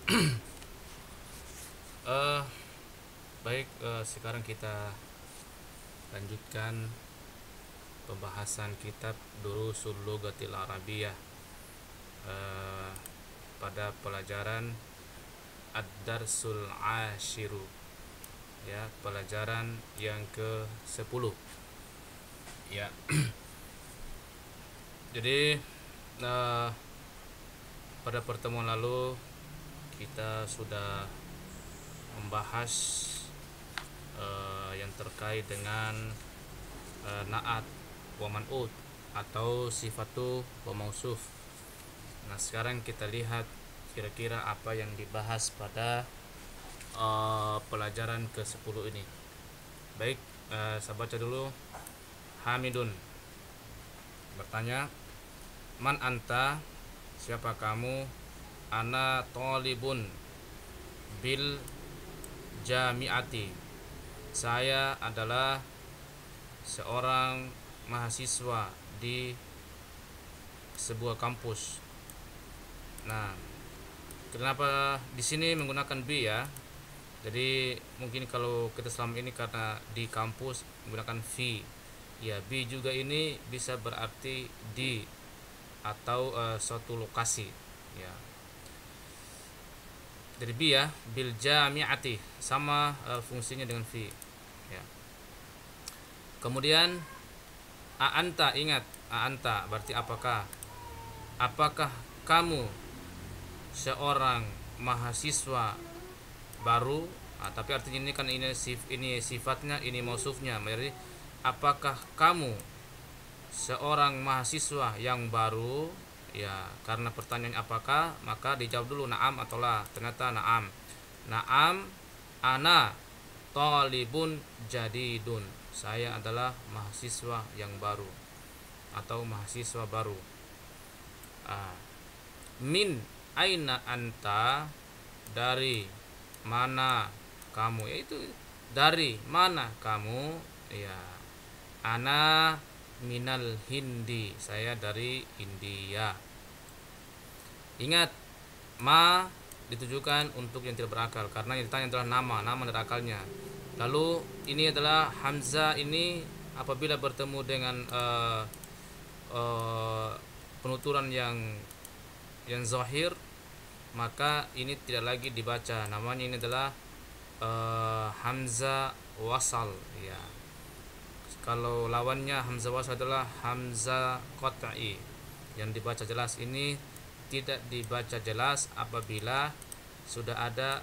Eh, baik, sekarang kita lanjutkan pembahasan kitab Durusul Lughatil Arabiyyah eh, pada pelajaran Ad-Darsul Ashiru, ya, pelajaran yang ke-10. Ya. Jadi pada pertemuan lalu kita sudah membahas yang terkait dengan naat wa man'ut atau sifatu wa mausuf. Nah, sekarang kita lihat kira-kira apa yang dibahas pada pelajaran ke-10 ini. Baik, saya baca dulu. Hamidun bertanya, man anta, siapa kamu? Ana thalibun bil jamiati, saya adalah seorang mahasiswa di sebuah kampus. Nah, kenapa di sini menggunakan bi ya? Jadi mungkin kalau kita selama ini karena di kampus menggunakan fi, ya bi juga ini bisa berarti di atau suatu lokasi, ya. Jadi bi ya, bil jamiati sama fungsinya dengan fi, ya. Kemudian a'anta, ingat a'anta berarti apakah? Apakah kamu seorang mahasiswa baru? Tapi artinya ini kan ini sifatnya, ini mausufnya. Jadi apakah kamu seorang mahasiswa yang baru? Ya, karena pertanyaan apakah, maka dijawab dulu na'am atau la. Ternyata na'am. Na'am ana talibun jadidun, saya adalah mahasiswa yang baru atau mahasiswa baru. Min aina anta, dari mana kamu, yaitu dari mana kamu, ya. Ana minal hindi, saya dari India. Ingat, ma ditujukan untuk yang tidak berakal karena yang ditanya adalah nama dari akalnya. Lalu ini adalah hamzah, ini apabila bertemu dengan penuturan yang zahir, maka ini tidak lagi dibaca. Namanya ini adalah hamzah wasal, ya. Kalau lawannya hamzah wasal adalah hamzah qat'i, yang dibaca jelas. Ini tidak dibaca jelas apabila sudah ada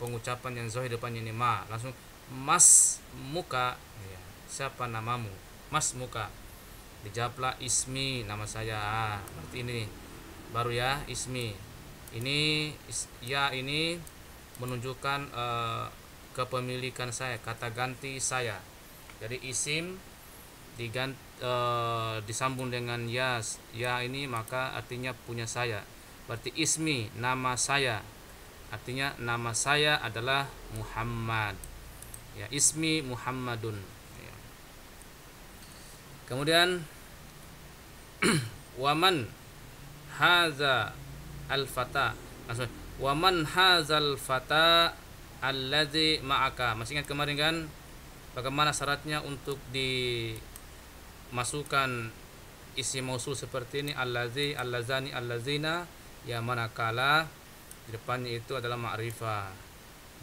pengucapan yang zahir depannya ini ma. Langsung mas muka, ya. Siapa namamu? Mas muka. Dijawablah ismi, nama saya. Berarti ini baru ya, ismi. Ini ya, ini menunjukkan kepemilikan saya, kata ganti saya. Jadi isim disambung dengan ya ini, maka artinya punya saya. Berarti ismi, nama saya, artinya nama saya adalah Muhammad, ya. Ismi Muhammadun, ya. Kemudian waman haza al-fata, maksudnya waman hazal fata alladzi ma'aka. Masih ingat kemarin kan bagaimana syaratnya untuk dimasukkan isim mausul seperti ini, allazi, allazani, allazina, ya, manakala di depannya itu adalah ma'rifah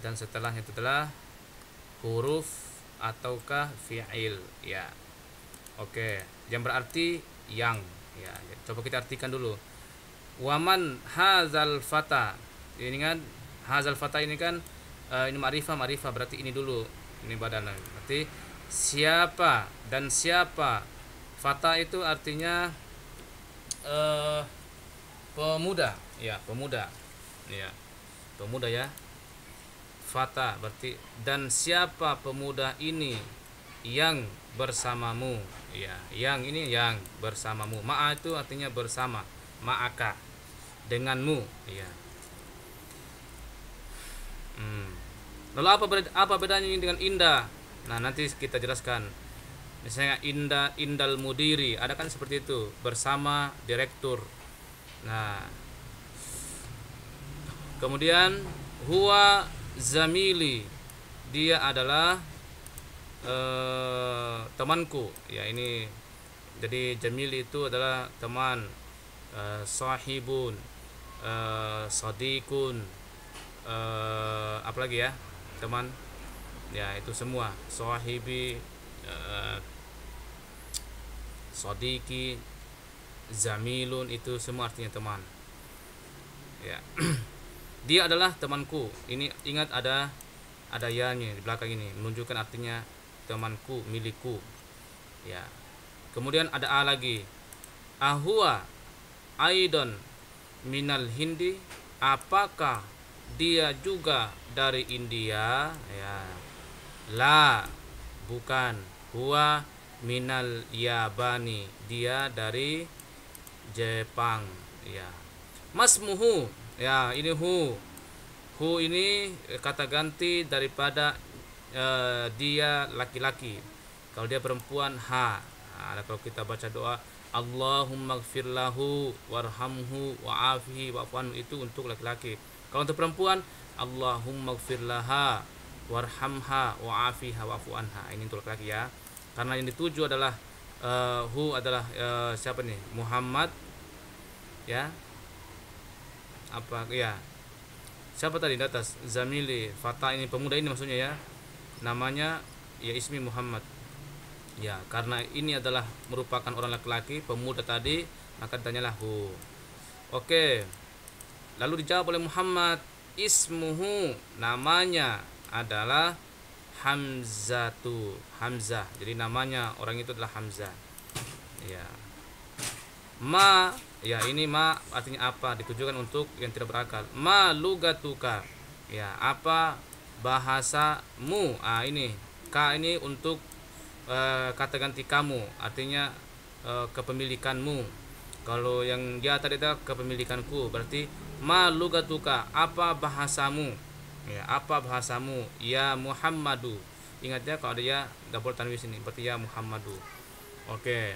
dan setelahnya itu adalah huruf ataukah fi'il, ya. Oke, yang berarti yang, ya. Coba kita artikan dulu. Waman hazal fata, ini kan hazal fata ini kan ini ma'rifah berarti ini dulu, ini badan. Berarti siapa dan siapa. Fata itu artinya pemuda, ya, pemuda, ya, pemuda, ya. Fata berarti dan siapa pemuda ini yang bersamamu, ya. Yang ini yang bersamamu. Ma'a itu artinya bersama, ma'aka, denganmu, ya. Lalu apa bedanya ini dengan indah? Nah, nanti kita jelaskan. Misalnya indal mudiri, ada kan seperti itu, bersama direktur. Nah, Kemudian huwa zamili, dia adalah temanku. Ya, ini jadi jamil itu adalah teman, sahibun, sadiqun, apalagi ya teman, ya itu semua sahibi, sadiqi, zamilun, itu semua artinya teman, ya. Dia adalah temanku. Ini ingat ada ya-nya di belakang ini menunjukkan artinya temanku, milikku, ya. Kemudian ada a lagi, ahwa aidon minal hindi, apakah dia juga dari India, ya. La, bukan. Huwa minal yabani, dia dari Jepang, ya. Masmuhu, ya, ini hu ini kata ganti daripada dia laki-laki. Kalau dia perempuan, ha. Nah, kalau kita baca doa Allahumma gfir lahu warhamhu wa'afihi wa'fu'anhu, itu untuk laki-laki. Kalau untuk perempuan, Allahumma gfir laha warhamha wa'afiha wa'fu'anha, ini untuk laki-laki, ya. Karena yang dituju adalah hu adalah siapa nih? Muhammad, ya. Apa ya? Siapa tadi di atas? Zamili, Fata, ini pemuda ini maksudnya, ya. Namanya ya ismi Muhammad. Ya, karena ini adalah merupakan orang laki-laki, pemuda tadi, maka ditanyalah hu. Oke. Lalu dijawab oleh Muhammad, ismuhu, namanya adalah Hamzatu, Hamzah. Jadi namanya orang itu adalah Hamzah. Ya. Ma, ya ini ma artinya apa? Ditujukan untuk yang tidak berakal. Ma lugatuka, ya, apa bahasamu? Ah, ini ka ini untuk kata ganti kamu, artinya kepemilikanmu. Kalau yang dia tadi itu kepemilikanku, berarti ma lugatuka, apa bahasamu, ya, apa bahasamu, ya Muhammadu. Ingat ya, kalau ada ya double tanwin sini, berarti ya Muhammadu. Oke.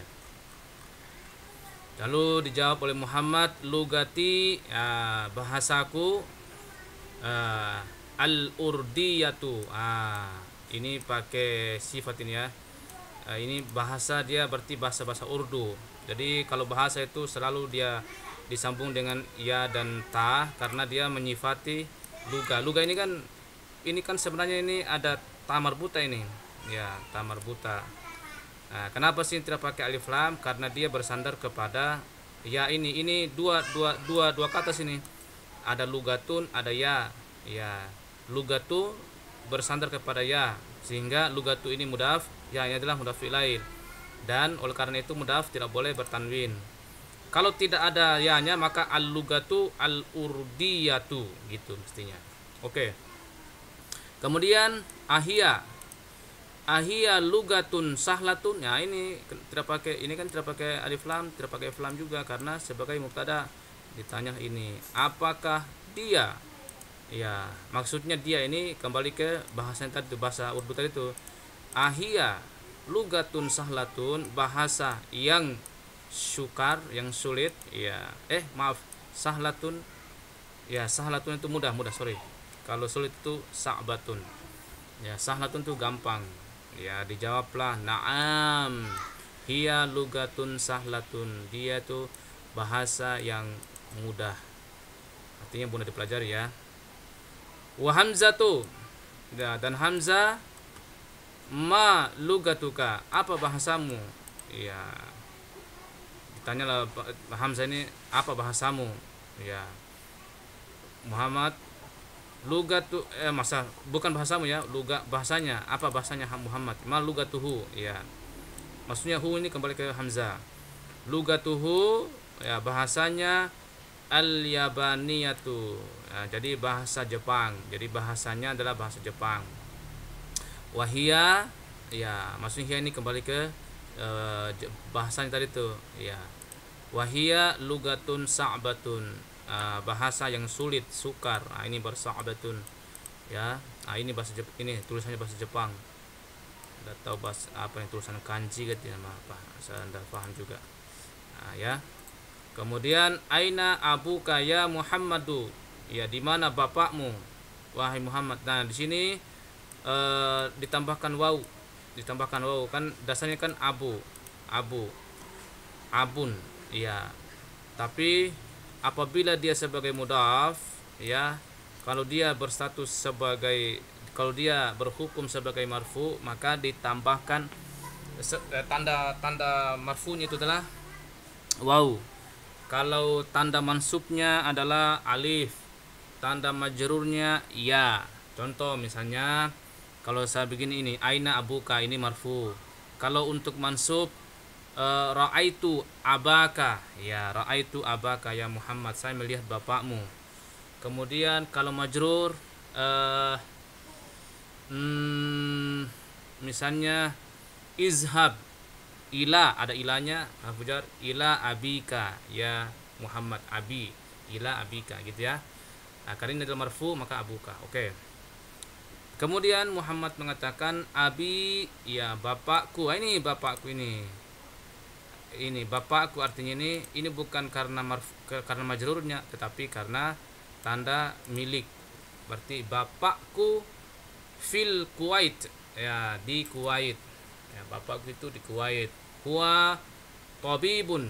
Lalu dijawab oleh Muhammad, lugati, ya, bahasaku, al-urdiyatu. Ini pakai sifat ini, ya. Ini bahasa, dia berarti bahasa Urdu. Jadi kalau bahasa itu selalu dia disambung dengan ya dan ta, karena dia menyifati luga. Luga ini kan sebenarnya ini ada tamar buta ini, ya, tamar buta. Nah, kenapa sih tidak pakai alif lam? Karena dia bersandar kepada ya ini dua kata sini. Ada lugatun, ada ya. Ya, lugatu bersandar kepada ya, sehingga lugatu ini mudhaf, ya ini adalah mudhaf ilaih. Dan oleh karena itu mudhaf tidak boleh bertanwin. Kalau tidak ada ya-nya, maka al-lugatu al-urdiyatu, gitu mestinya. Oke. Kemudian ahia lugatun sahlatun. Ya, ini tidak pakai, ini kan tidak pakai alif lam, tidak pakai alif lam juga, karena sebagai mubtada. Ditanya ini, apakah dia? Ya, maksudnya dia ini kembali ke bahasa yang tadi, bahasa Urdu tadi itu. Ahia lugatun sahlatun, bahasa yang sukar, yang sulit, ya. Maaf, sahlatun. Ya, sahlatun itu mudah, sorry. Kalau sulit itu sa'batun. Ya, sahlatun itu gampang. Ya, dijawablah na'am. Hiya lugatun sahlatun. Dia itu bahasa yang mudah. Artinya mudah dipelajari, ya. Wa hamzatu. Ya, dan Hamzah, ma lugatuka, apa bahasamu? Ya. Ditanyalah Hamzah ini, apa bahasamu? Ya. Muhammad, lugatu, bukan bahasamu, ya, bahasanya, apa bahasanya Muhammad? Ma lugatuhu, ya. Maksudnya hu ini kembali ke Hamzah. Lugatuhu, ya, bahasanya al-yabaniyatu. Ya, jadi bahasa Jepang. Jadi bahasanya adalah bahasa Jepang. Wahia, ya, maksudnya ini kembali ke bahasanya tadi tuh, ya. Wahia lugatun sa'batun, bahasa yang sulit, sukar. Ini bersa'batun, ya. Ini bahasa ini tulisannya bahasa Jepang. Tidak tahu bahasa apa yang tulisan kanji gitu, nama apa? Saya tidak paham juga. Ya. Kemudian aina abuka ya Muhammadu, Ya, di mana bapakmu wahai Muhammad. Nah, di sini ditambahkan waw. Ditambahkan waw kan dasarnya kan abu. Abu. Abun. Ya. Tapi apabila dia sebagai mudhaf, ya, kalau dia berstatus sebagai, kalau dia berhukum sebagai marfu, maka ditambahkan tanda marfunya itu adalah waw. Kalau tanda mansubnya adalah alif, tanda majrurnya ya. Contoh misalnya kalau saya begini, ini aina abuka, ini marfu. Kalau untuk mansub ra'aitu abaka, ya, ra'aitu abaka ya Muhammad, saya melihat bapakmu. Kemudian kalau majrur misalnya izhab ila, ada ilanya, harfujar ila abika ya Muhammad, abi, ila abika gitu ya. Nah, karena ini adalah marfu maka abuka. Oke. Kemudian Muhammad mengatakan abi, ya bapakku. Ini bapakku ini. Ini bapakku artinya ini bukan karena karena majrurnya, tetapi karena tanda milik. Berarti bapakku fil Kuwait, ya di Kuwait. Ya, bapakku itu di Kuwait. Huwa tabibun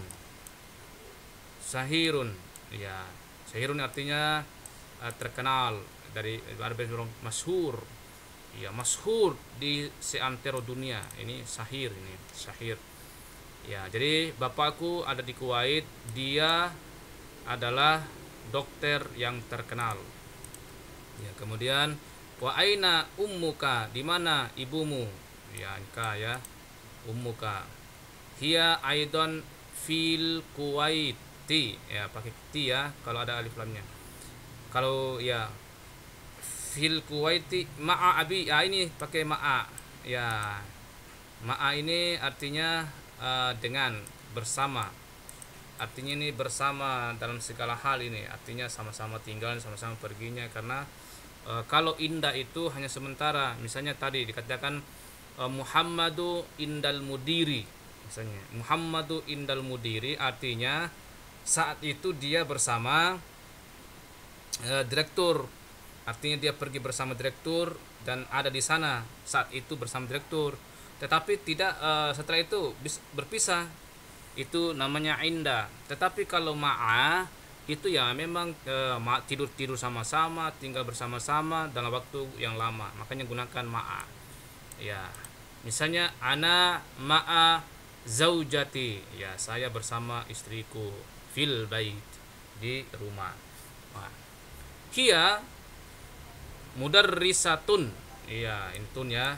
sahirun. Ya, sahirun artinya terkenal, dari masyhur. Ya, masyhur di seantero dunia. Ini sahir, ini sahir. Ya, jadi bapakku ada di Kuwait, dia adalah dokter yang terkenal. Ya, kemudian wa aina ummuka, di mana ibumu? Ya, ka ya, ummuka. Hiya aidon fil Kuwaiti, ya pakai ti ya kalau ada alif lamnya. Kalau ya fil Kuwaiti ma'a abi, ya ini pakai ma'a. Ya, ma'a ini artinya dengan, bersama. Artinya ini bersama dalam segala hal, ini artinya sama-sama tinggal, sama-sama perginya. Karena kalau indah itu hanya sementara. Misalnya tadi dikatakan Muhammadu indal mudiri, misalnya Muhammadu indal mudiri, artinya saat itu dia bersama direktur. Artinya dia pergi bersama direktur dan ada di sana saat itu bersama direktur. Tetapi tidak setelah itu berpisah. Itu namanya indah. Tetapi kalau ma'a itu ya memang tidur sama-sama, tinggal bersama-sama dalam waktu yang lama. Makanya gunakan ma'a. Ya. Misalnya ana ma'a zaujati, ya saya bersama istriku, fil bait, di rumah. Nah, hiya mudarrisatun, iya ini tun ya,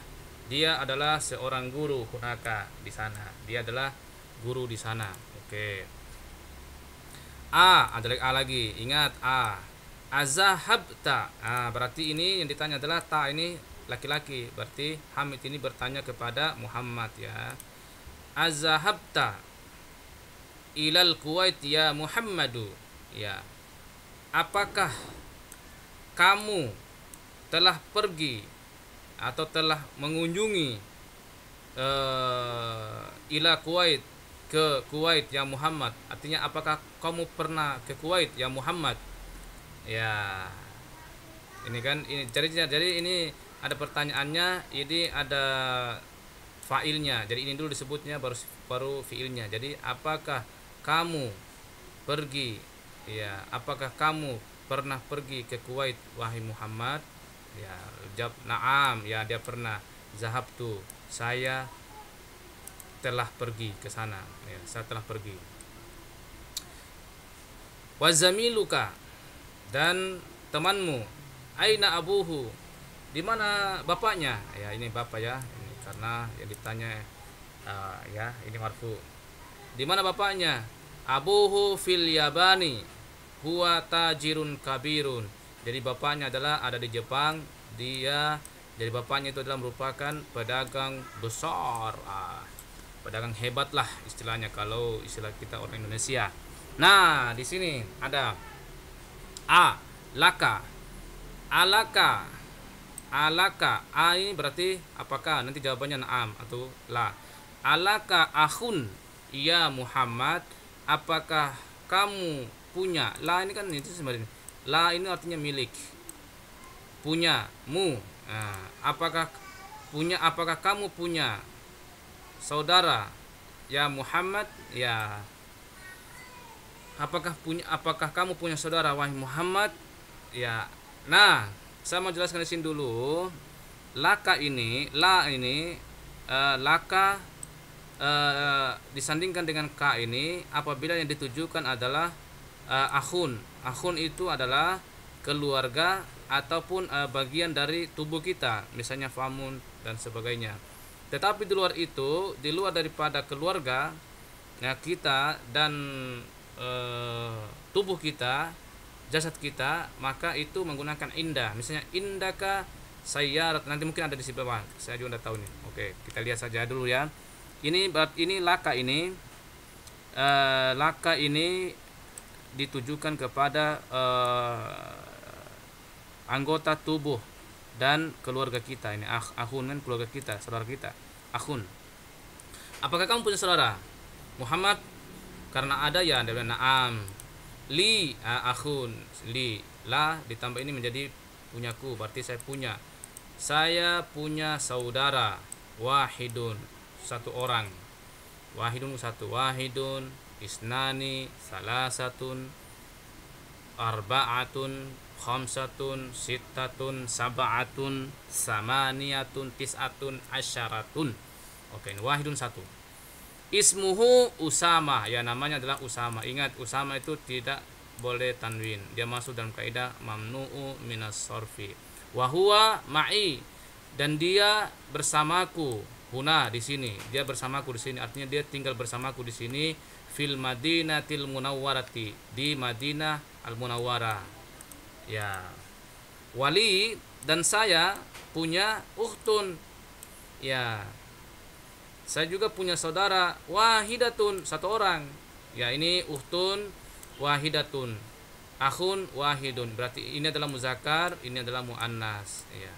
dia adalah seorang guru, hunaka di sana, dia adalah guru di sana. Oke. Ada A lagi, ingat a. Azahabta, berarti ini yang ditanya adalah ta, ini laki-laki, berarti Hamid ini bertanya kepada Muhammad ya. Azahabta ilal Kuwait ya Muhammadu, ya apakah kamu telah pergi atau telah mengunjungi ila Kuwait, ke Kuwait ya Muhammad, artinya apakah kamu pernah ke Kuwait ya Muhammad. Ya, ini kan ini jadi ini ada pertanyaannya, ini ada fa'ilnya. Jadi ini dulu disebutnya baru fi'ilnya. Jadi apakah kamu pergi, ya apakah kamu pernah pergi ke Kuwait wahai Muhammad? Ya, jawab na'am, ya dia pernah. Zahabtu, saya telah pergi ke sana, ya saya telah pergi. Wazamiluka, dan temanmu, aina abuhu, di mana bapaknya? Ya ini bapak ya, ini karena yang ditanya ya ini marfu. Di mana bapaknya? Abuhu fil Yabani, huwa tajirun kabirun. Jadi bapaknya adalah ada di Jepang, dia, jadi bapaknya itu adalah merupakan pedagang besar, pedagang hebat lah istilahnya kalau istilah kita orang Indonesia. Nah, di sini ada laka, alaka, alaka. Ini berarti apakah? Nanti jawabannya na'am atau la. Alaka akhun ya Muhammad, apakah kamu punya? La ini kan itu sebenarnya La ini artinya milik, punya, mu. Nah, apakah kamu punya saudara ya Muhammad? Ya, apakah kamu punya saudara wahai Muhammad? Ya. Nah, saya mau jelaskan di sini dulu. Laka ini, laka disandingkan dengan ka ini apabila yang ditujukan adalah akhun. Akhun itu adalah keluarga ataupun bagian dari tubuh kita, misalnya famun dan sebagainya. Tetapi di luar itu, di luar daripada keluarga ya kita dan tubuh kita, jasad kita, maka itu menggunakan inda. Misalnya indaka sayyarat, nanti mungkin ada di sini bawah. Saya juga tidak tahu nih. Oke, kita lihat saja dulu ya. Ini laka ini ditujukan kepada anggota tubuh dan keluarga kita. Ini akhun kan keluarga kita, saudara kita. Akhun. Apakah kamu punya saudara? Muhammad, karena ada ya, ada na'am. Li akhun, li, la ditambah ini menjadi punyaku, berarti saya punya. Saya punya saudara wahidun, satu orang. Wahidun satu, wahidun, isnani, salasatun, arba'atun, khamsatun, sittatun, sab'atun, samaniyatun, tis'atun, asyaratun. Oke, ini wahidun satu. Ismuhu Usama, ya namanya adalah Usama. Ingat, Usama itu tidak boleh tanwin. Dia masuk dalam kaidah mamnu'u minas sorfi. Wahuwa ma'i, dan dia bersamaku. Huna di sini, dia bersamaku di sini. Artinya dia tinggal bersamaku di sini. Fil Madinatil Munawwarati, di Madinah Al Munawwarah. Ya. Wali dan saya punya ukhtun. Ya. Saya juga punya saudara wahidatun, satu orang. Ya, ini ukhtun wahidatun. Akhun wahidun. Berarti ini adalah muzakkar, ini adalah muannas. Ya.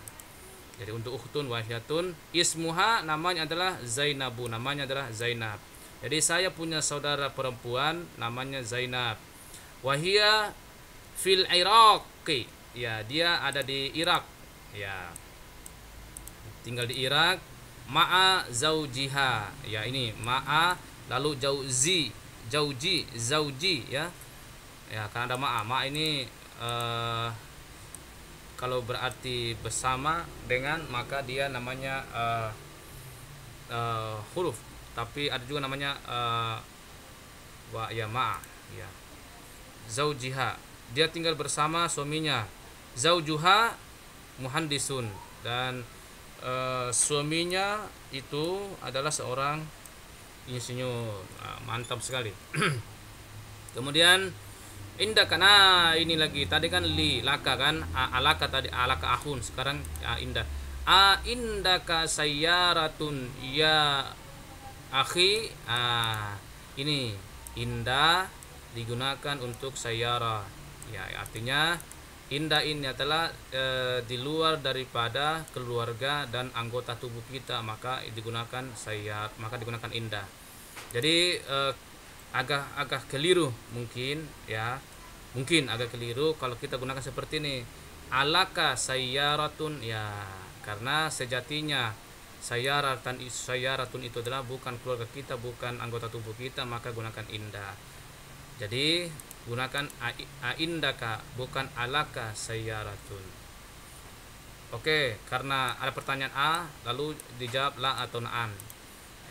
Jadi untuk ukhtun wahidatun, ismuha namanya adalah Zainabu, namanya adalah Zainab. Jadi saya punya saudara perempuan namanya Zainab. Wahia fil Iraq. Ya, dia ada di Irak. Ya. Tinggal di Irak. Ma'a zaujiha. Ya, ini ma'a lalu zauji ya. Ya, karena ada ma'a. Ma'a ini kalau berarti bersama dengan, maka dia namanya huruf. Tapi ada juga namanya ya ma'a ya. Zaujiha, dia tinggal bersama suaminya. Zaujuha muhandisun, dan suaminya itu adalah seorang insinyur. Mantap sekali. Kemudian indakana, ini lagi tadi kan li laka kan, alaka tadi, alaka akhun, sekarang indah. Indaka sayyaratun ya akhi. Ini indah digunakan untuk sayyara. Ya, artinya indah ini adalah di luar daripada keluarga dan anggota tubuh kita, maka digunakan sayyar, maka digunakan indah. Jadi agak keliru mungkin ya. Mungkin agak keliru kalau kita gunakan seperti ini. Alaka sayyaratun, ya, karena sejatinya sayyaratun itu adalah bukan keluarga kita, bukan anggota tubuh kita, maka gunakan indah. Jadi gunakan indaka, bukan alaka sayyaratun. Oke, karena ada pertanyaan A lalu dijawab la atau na'am.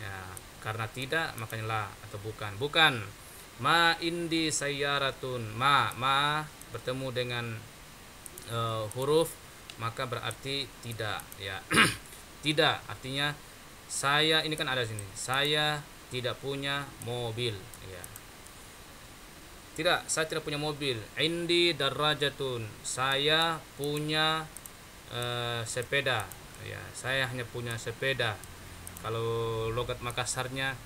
Ya, karena tidak makanya la atau bukan. Bukan. Ma indi sayyaratun. Ma bertemu dengan huruf maka berarti tidak ya. Tidak artinya saya, ini kan ada sini. Saya tidak punya mobil ya. Tidak, saya tidak punya mobil. Indi darajatun. Saya punya sepeda ya. Saya hanya punya sepeda. Kalau logat Makassarnya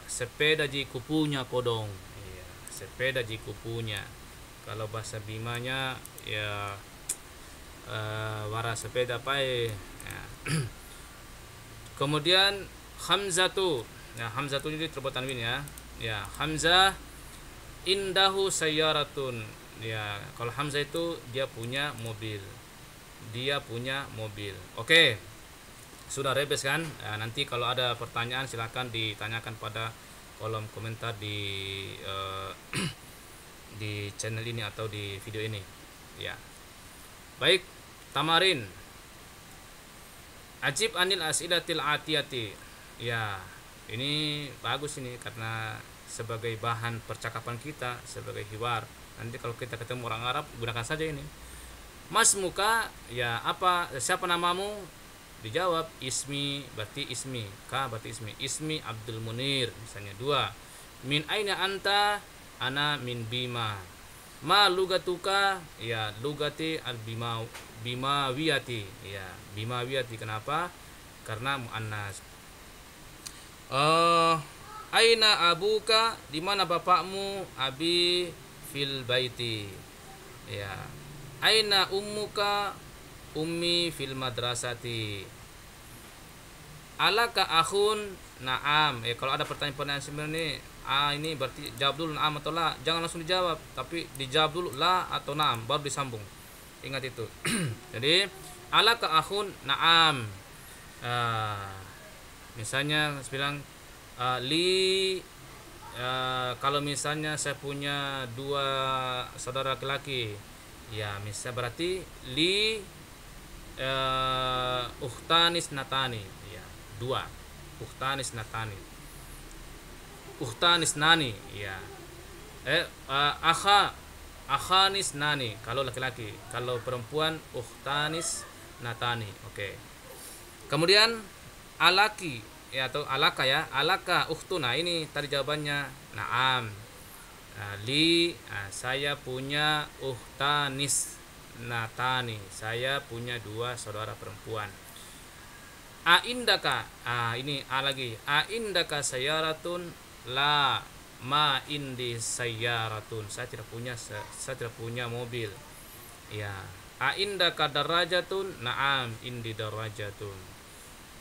sepeda jiku punya kodong ya, sepeda jiku punya. Kalau bahasa Bimanya ya wara sepeda pae ya. Kemudian Hamzatu. Nah, Hamzatu ini terbuat tanwin ya. Ya, Hamzah indahu sayyaratun. Ya, kalau Hamzah itu dia punya mobil. Dia punya mobil. Oke. Sudah rebes kan? Nah, nanti kalau ada pertanyaan silakan ditanyakan pada kolom komentar di di channel ini atau di video ini. Ya. Baik, tamarin. Ajib anil as'ilatil atiyati. Ya, ini bagus ini karena sebagai bahan percakapan kita, sebagai hiwar. Nanti kalau kita ketemu orang Arab gunakan saja ini. Mas muka, ya apa, siapa namamu? Dijawab ismi, berarti ismi. Ka berarti ismi. Ismi Abdul Munir misalnya. Dua. Min aina anta? Ana min Bima. Ma lugatuka? Ya lugati al bimawiyati. Ya bimawiyati. Kenapa? Karena muannas. Aina abuka? Di mana bapakmu? Abi fil baiti. Ya. Aina ummuka? Ummi fil madrasati. Alaka akhun? Naam. Kalau ada pertanyaan sebenarnya ini berarti jawab dulu naam atau la. Jangan langsung dijawab, tapi dijawab dulu la atau naam baru disambung. Ingat itu. Jadi alaka akhun? Naam. Misalnya bilang li, kalau misalnya saya punya 2 saudara laki-laki, ya misal berarti li uhtanis natani, ya 2 uhtanis natani, uhtanis nani, ya akhanis nani kalau laki-laki, kalau perempuan uhtanis natani. Oke. Kemudian alaki, ya atau alaka, ya alaka ukhtuna, ini tadi jawabannya naam. Li, saya punya uhtanis natani, saya punya 2 saudara perempuan. Aindaka, ini lagi, aindaka sayaratun? La, ma indi sayaratun, saya tidak punya mobil. Ya. Aindaka darajatun? Naam, indi darajatun.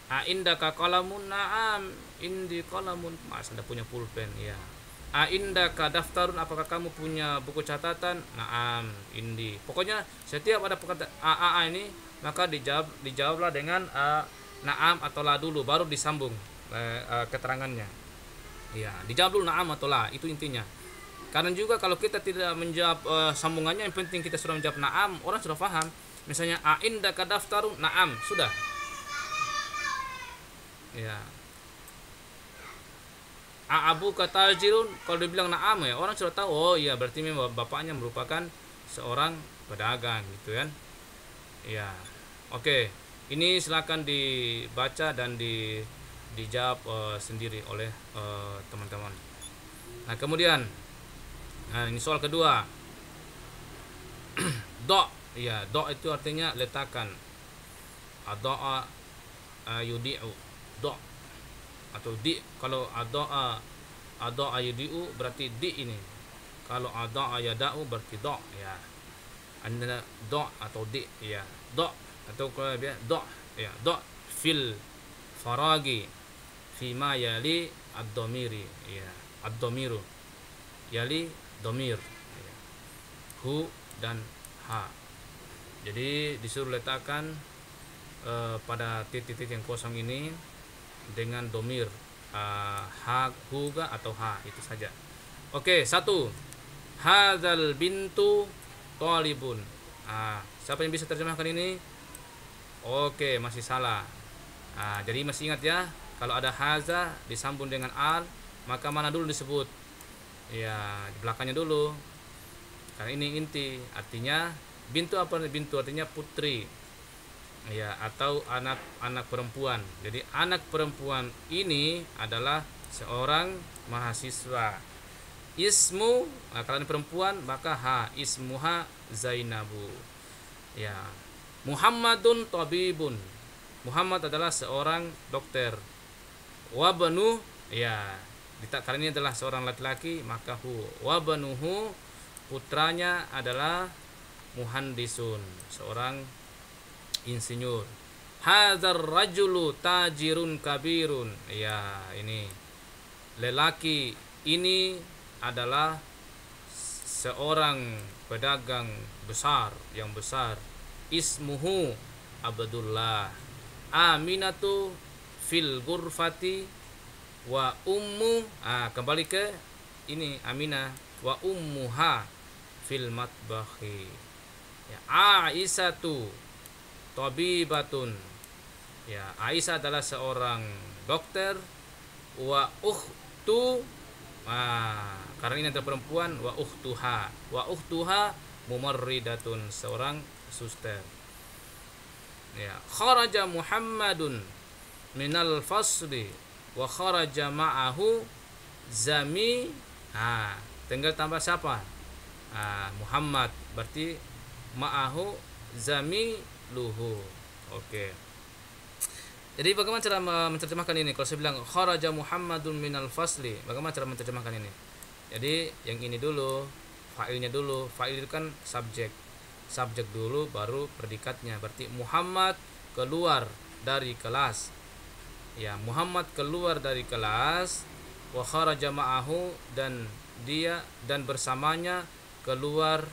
Aindaka qalamun? Naam, indi qalamun. Mas, Anda punya pulpen, ya. Aindaka daftarun? Apakah kamu punya buku catatan? Naam, indi. Pokoknya setiap ada perkataan ini maka dijawablah dengan naam atau la dulu baru disambung keterangannya. Ya, dijawab dulu naam atau la, itu intinya. Karena juga kalau kita tidak menjawab sambungannya, yang penting kita sudah menjawab naam, orang sudah paham. Misalnya aindaka daftarun? Naam, sudah. Ya. Abu kata tajirun? Kalau dibilang naam, ya orang sudah tahu, oh iya berarti memang bapaknya merupakan seorang pedagang gitu kan. Ya. Oke. Ini silakan dibaca dan dijawab sendiri oleh teman-teman. Nah, kemudian ini soal kedua. Do, ya, do itu artinya letakkan. Adoa yudi'u, do atau di. Kalau adoa yudi'u berarti di ini. Kalau adoa yada'u berarti do, ya. Anda do atau di, ya. Do atau kalau dia do, ya, do fil faragi fima yali ad-domiri, ya, ad-domiru yali domir, ya. Hu dan ha. Jadi disuruh letakkan pada titik-titik yang kosong ini dengan domir ha, hu atau ha, itu saja. Oke, 1. Hadzal bintu talibun. Siapa yang bisa terjemahkan ini? Oke, masih salah. Jadi masih ingat ya, kalau ada haza disambung dengan al, maka mana dulu disebut? Ya, di belakangnya dulu. Karena ini inti, artinya bintu apa? Bintu artinya putri. Ya, atau anak perempuan. Jadi anak perempuan ini adalah seorang mahasiswa. Ismu, kalau ini perempuan maka ha, ismuha Zainabu. Ya. Muhammadun tabibun. Muhammad adalah seorang dokter. Wabanu, ya, karena ini adalah seorang laki-laki maka hu. Wabanuhu, putranya adalah muhandisun, seorang insinyur. Hadzal rajulu tajirun kabirun. Ya, ini lelaki ini adalah seorang pedagang besar yang besar. Ismuhu Abdullah. Aminatu fil ghurfati wa ummu, kembali ke ini Aminah, wa ummuha fil matbahi. Ya, Aisyatu tabibatun. Ya, Aisyah adalah seorang dokter. Wa ukhtu, karena ini adalah perempuan, wa ukhtuha mumarridatun, seorang suster. Ya, kharaja Muhammadun minal fasli wa kharaja ma'ahu zami. Tinggal tambah siapa? Muhammad, berarti ma'ahu zami luhu. Oke. Jadi bagaimana cara menerjemahkan ini? Kalau saya bilang kharaja Muhammadun minal fasli, bagaimana cara menerjemahkan ini? Jadi yang ini dulu, fa'ilnya dulu. Fa'il itu kan subjek. Subjek dulu baru predikatnya. Berarti Muhammad keluar dari kelas. Ya, Muhammad keluar dari kelas, wa kharaja ma'ahu, dan dia dan bersamanya keluar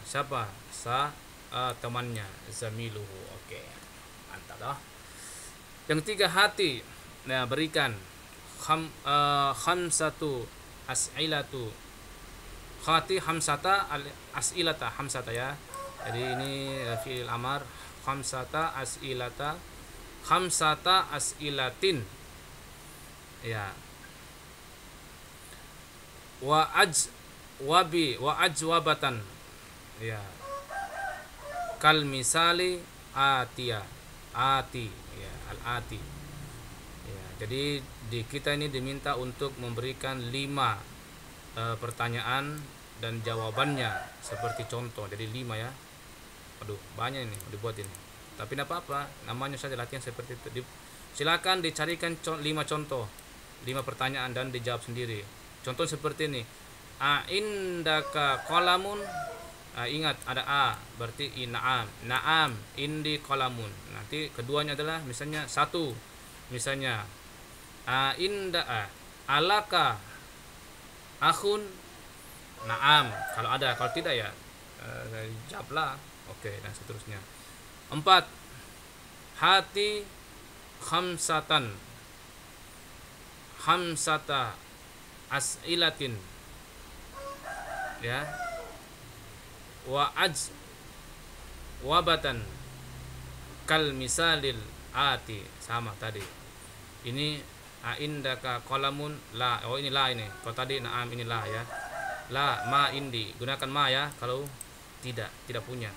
siapa? Temannya, zamiluhu. Oke. Mantap dah. Yang tiga, hati. Nah, berikan khamsatu as'ilatu. Hati hamsata as'ilata, hamsata ya. Jadi ini fi'il amar, khamsata as'ilata, khamsata as'ilatin. Ya. Wa ajwabatan. Ya. Kal misali ati, ya, al-ati. Ya, jadi di kita ini diminta untuk memberikan 5 pertanyaan dan jawabannya seperti contoh. Jadi 5 ya. Aduh, banyak ini dibuat ini. Tapi tidak apa-apa, namanya saja latihan seperti itu. Silakan dicarikan 5 contoh, 5 pertanyaan dan dijawab sendiri. Contoh seperti ini. Indaka qalamun. Ingat ada a, berarti na'am indi qalamun. Nanti keduanya adalah misalnya 1, misalnya alaka akhun. Na'am kalau ada, kalau tidak ya jawablah. Oke, dan seterusnya. 4, hati khamsata as'ilatin. Ya. Wa wabatan kal misalil ati, sama tadi. Ini indaka qalamun la. Oh, ini la ini. Kalau tadi na'am, ini la ya. La ma indi. Gunakan ma ya kalau tidak punya.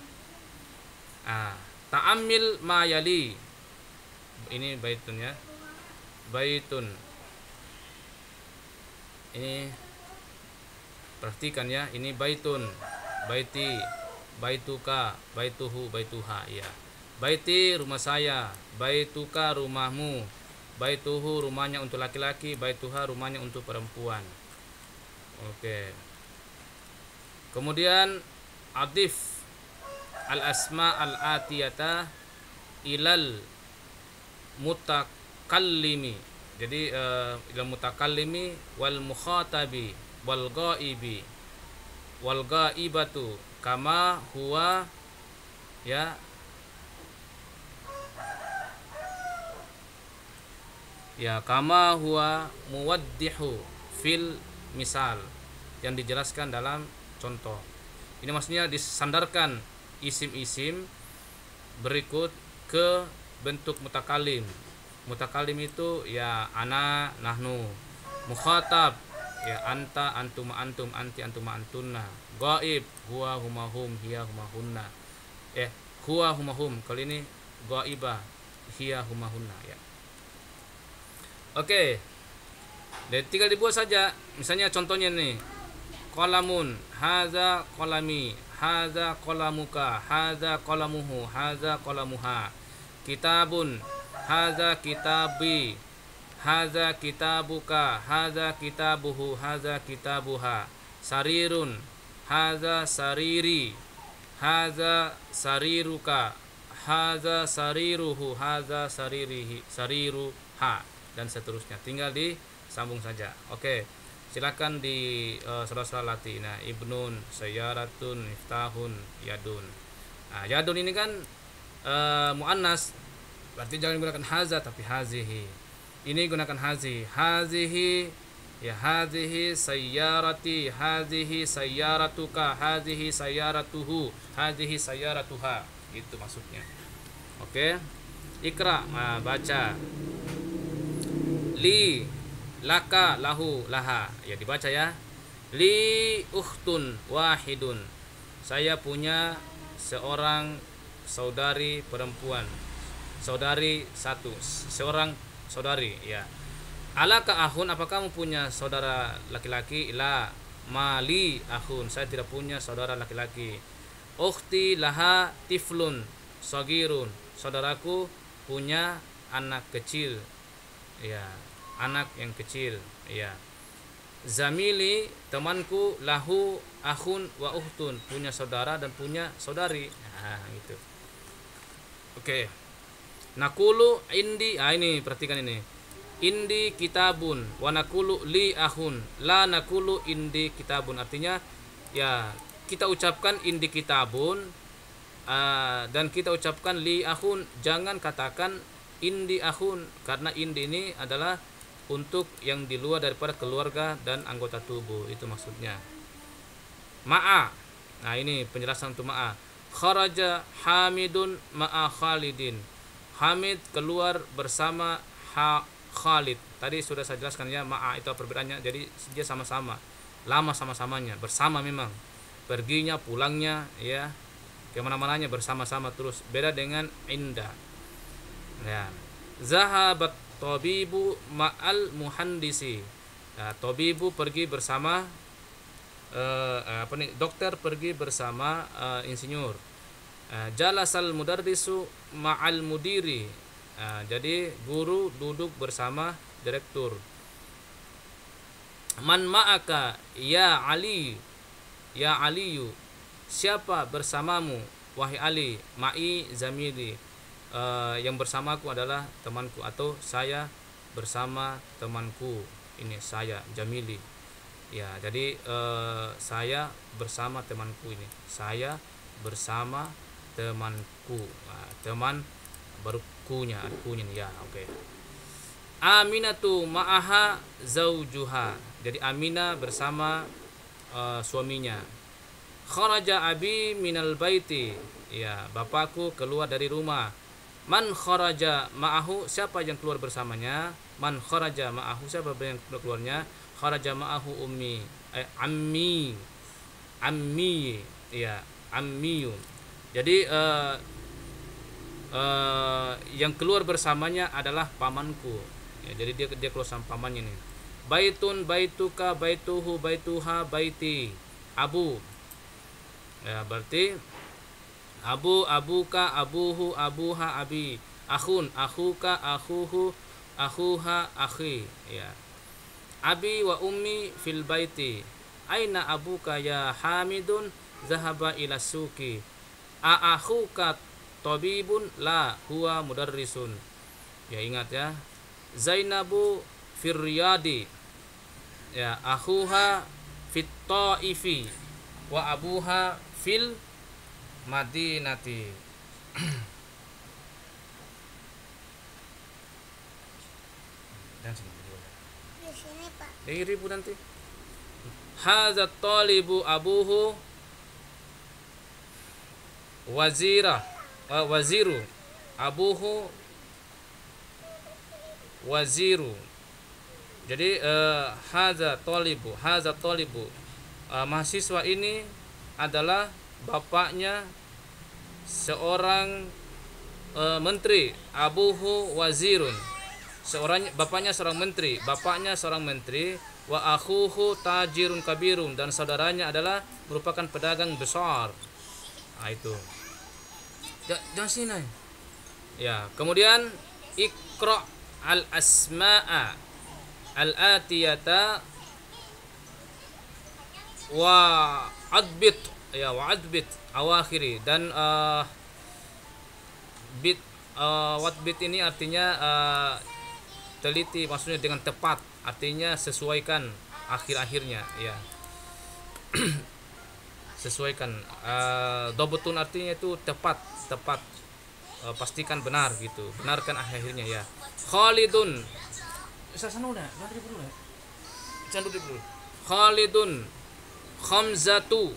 Ta'ammil ma yali. Ini baitun ya. Baitun. Ini perhatikan ya, ini baitun. Baiti, baituka, baituhu, baituha, ya. Baiti rumah saya, baituka rumahmu, baituhu rumahnya untuk laki-laki, baituha rumahnya untuk perempuan. Oke. Kemudian adif al-asma al-atiyata ilal mutakallimi. Jadi ilal mutakallimi wal mukhatabi wal ghaibi wal ghaibatu kama huwa, ya. Ya, kama huwa muwaddihu fil misal, yang dijelaskan dalam contoh. Ini maksudnya disandarkan isim-isim berikut ke bentuk mutakalim. Mutakalim itu ya ana, nahnu. Mukhatab ya anta, antum, antum, anti, antuma, antunna. Gaib huwa, huma, hum, hiya, huma, hunna. Huwa, huma, hum. Kalau ini gaibah, hiya, huma, hunna, ya. Oke. Dan tinggal dibuat saja. Misalnya contohnya nih. Qalamun, haza qalami, haza qalamuka, haza qalamuhu, haza qalamuha. Kitabun, haza kitabi, haza kitabuka, haza kitabuhu, haza kitabuha. Sarirun, haza sariri, haza sariruka, haza sariruhu, haza saririhi, sariruha, dan seterusnya. Tinggal disambung saja. Oke. Silakan di saudara-saudara latih. Nah, ibnun, sayyaratun, miftahun, yadun. Nah, yadun ini kan muannas, berarti jangan gunakan haza tapi hazihi. Ini gunakan hazihi, ya hazihi sayyarati, hazihi sayyaratuka, hazihi sayyaratuhu, hazihi sayyaratuha. Itu maksudnya. Oke. Ikra, baca. Li, laka, lahu, laha. Ya dibaca ya. Li ukhtun wahidun. Saya punya seorang saudari perempuan. Saudari satu, seorang saudari, ya. Alaka ahun, apakah kamu punya saudara laki-laki? La, mali ahun, saya tidak punya saudara laki-laki. Ukhti laha tiflun sagirun, saudaraku punya anak kecil, ya, anak yang kecil, ya. Zamili, temanku, lahu akhun wa uhtun, punya saudara dan punya saudari. Nah, gitu. Oke. Nakulu indi, ini perhatikan ini. Indi kitabun wa nakulu li ahun, la nakulu indi kitabun. Artinya ya, kita ucapkan indi kitabun dan kita ucapkan li ahun, jangan katakan indi ahun, karena indi ini adalah untuk yang di luar daripada keluarga dan anggota tubuh, itu maksudnya. Ma'a, nah ini penjelasan untuk ma'a. Kharaja Hamidun ma'a Khalidin, Hamid keluar bersama Khalid. Tadi sudah saya jelaskan ya, ma'a itu perbedaannya. Jadi dia sama-sama, lama sama-samanya, bersama memang, perginya pulangnya ya, kemana-mananya bersama-sama terus. Beda dengan inda ya. Zahabat tabibu ma'al muhandisi, ya, tabibu pergi bersama dokter pergi bersama insinyur. Jalasal mudarrisu ma'al mudiri, jadi guru duduk bersama direktur. Man ma'aka ya Ali, ya Aliyu, siapa bersamamu wahai Ali? Ma'i zamili, yang bersamaku adalah temanku, atau saya bersama temanku. Ini saya jamili, ya. Jadi saya bersama temanku, ini saya bersama temanku. Teman baru kunya, ya. Oke. Aminatu ma'aha zaujuha, jadi Aminah bersama suaminya. Kharaja abi minal baiti, ya, bapakku keluar dari rumah. Man kharaja ma'ahu, siapa yang keluar bersamanya? Man kharaja ma'ahu, siapa yang keluarnya? Kharaja ma'ahu ummi, ammi, ya, ammiyun. Jadi yang keluar bersamanya adalah pamanku, ya. Jadi dia keluar sama pamannya nih. Baitun baituka baituhu baituha baiti, abu, ya, berarti abu abuka abuhu abuha abi, akhun akhuka akhuhu akhuha akhi, ya. Abi wa ummi fil baiti, aina abuka ya Hamidun? Zahaba ila suki. Akhuka tabibun? La, huwa mudarrisun. Ya, ingat ya. Zainabu firyadi, ya, akhuha fit taifi wa abuha fil madinati. Dan sini di sini, Pak. Jadi ribut nanti. Hadza talibu abuhu waziru, abuhu waziru. Jadi hadza talibu, mahasiswa ini adalah bapaknya seorang menteri. Abuhu wazirun, bapaknya seorang menteri, wa akhuhu tajirun kabirun, dan saudaranya adalah merupakan pedagang besar. Nah, itu. Jangan sini. Ya, kemudian iqra al asma'a al atiyata wa adbit, ya, wa adbit awakhiri, dan wadbit ini artinya teliti, maksudnya dengan tepat, artinya sesuaikan akhir-akhirnya ya. Sesuaikan. Dobutun artinya itu tepat, pastikan benar gitu, benarkan akhirnya ya. Khalidun, Khalidun, Khamzatu,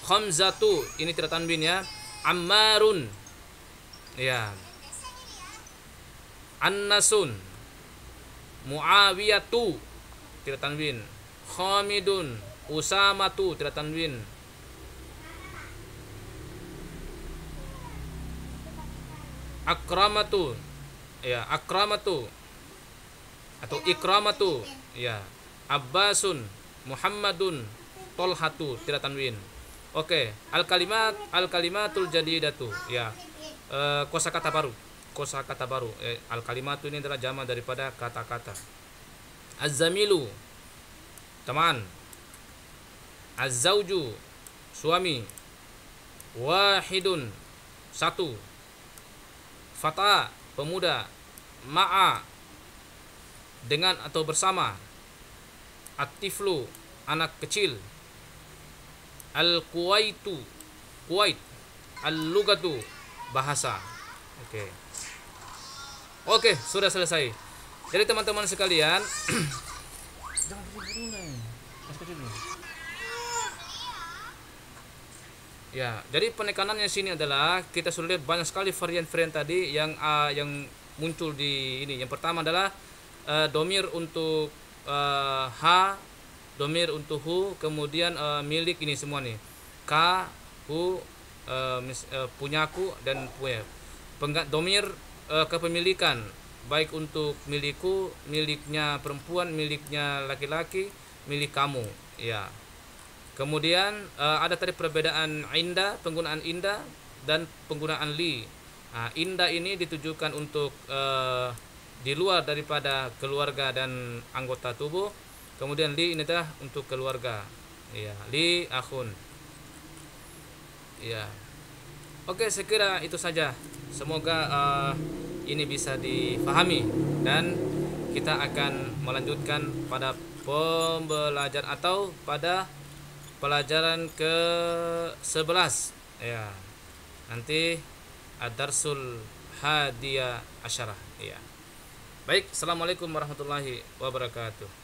Khamzatu ini tidak tanwin ya. Ammarun ya. Annasun, Muawiyatu tidak tanwin. Khamidun, Usamatu tidak tanwin. Akramatu ya, akramatu atau ikramatu ya. Abbasun, Muhammadun, Tolhatu tidak tanwin. Oke, al kalimatul jadidatu ya. Kosakata baru. Al kalimatu ini adalah jama daripada kata-kata. Az-zamilu teman. Az-zauju suami. Wahidun satu. Fata pemuda. Ma'a dengan atau bersama. At-tiflu anak kecil. Al-Kuwaitu Kuwait. Al-lugatu bahasa. Oke, sudah selesai. Jadi teman-teman sekalian, ya, jadi penekanannya sini adalah kita sudah lihat banyak sekali varian-varian tadi yang muncul di ini. Yang pertama adalah domir untuk ha, domir untuk hu, kemudian milik ini semua nih. Ka, hu, punyaku dan punya. Domir kepemilikan, baik untuk milikku, miliknya perempuan, miliknya laki-laki, milik kamu ya. Kemudian ada tadi perbedaan inda, penggunaan inda dan penggunaan li. Inda ini ditujukan untuk di luar daripada keluarga dan anggota tubuh. Kemudian li ini adalah untuk keluarga ya. Li akhun ya. Oke, saya kira itu saja. Semoga ini bisa difahami dan kita akan melanjutkan pada pembelajaran atau pada pelajaran ke-11 ya. Nanti ad-darsul hadiya asyarah ya. Baik, assalamualaikum warahmatullahi wabarakatuh.